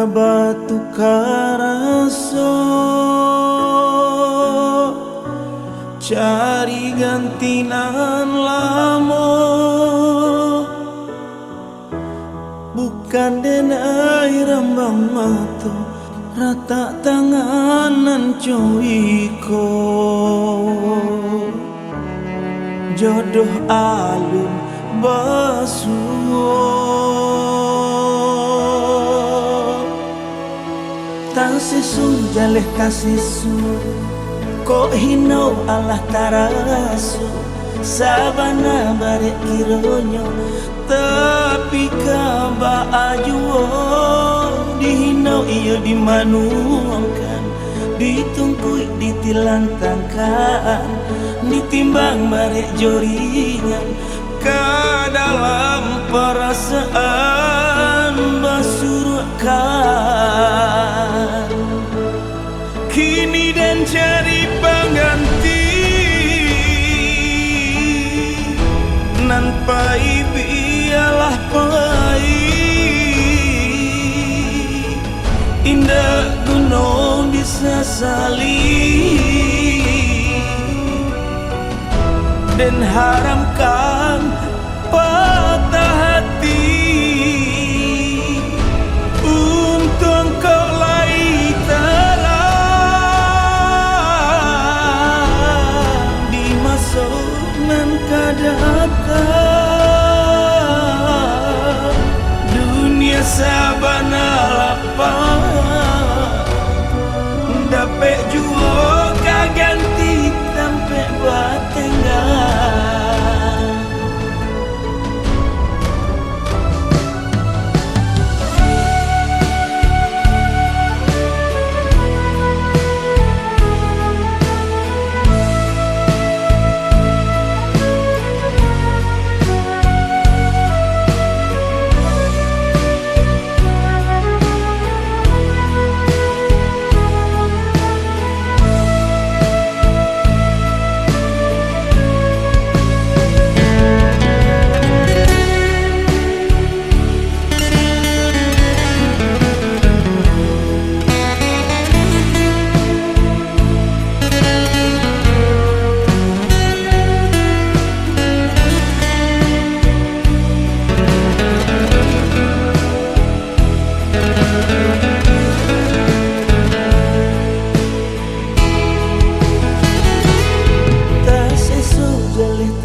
batu karaso, cari gantinan lamo, bukan denai rambang mata, rata tanganan cuiko. Jodoh alun basuh, tasisu jaleh tasisu, kok hino Allah tarasu, sabana barek kironyo, tapi kaba ajuo, dihino iyo dimanuangkan, ditungkui ditilantangkan, ditimbang barek joringan, ke dalam perasaan basurkan. Kini dan cari pengganti, nan pai biarlah pai, indah gunung disesali, dan haramkan patah hati untuk engkau lai terang di masa nan kadatang. Dunia sabana lapang, dapet juo kaganti sampai batengah.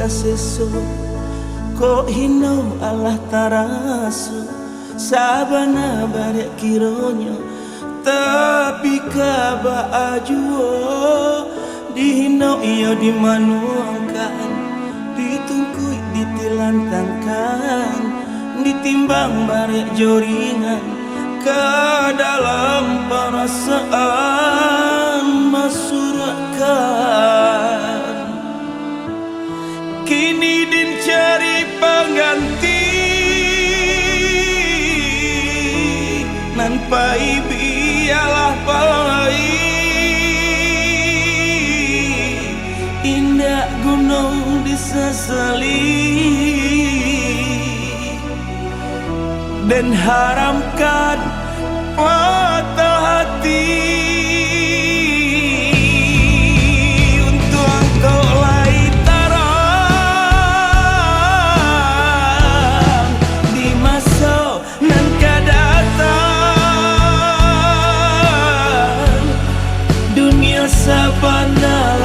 Sesu kok hino Allah tarasu, sabana barek kironyo, tapi kaba ajuo, dihino iyo dimanuangkan, ditungkui ditilantangkan, ditimbang barek joringan, ke dalam perasaan masurkan. Kini din cari pengganti, nan pai biarlah pai, indah gunung disesali, dan haramkan patah hati. Sabana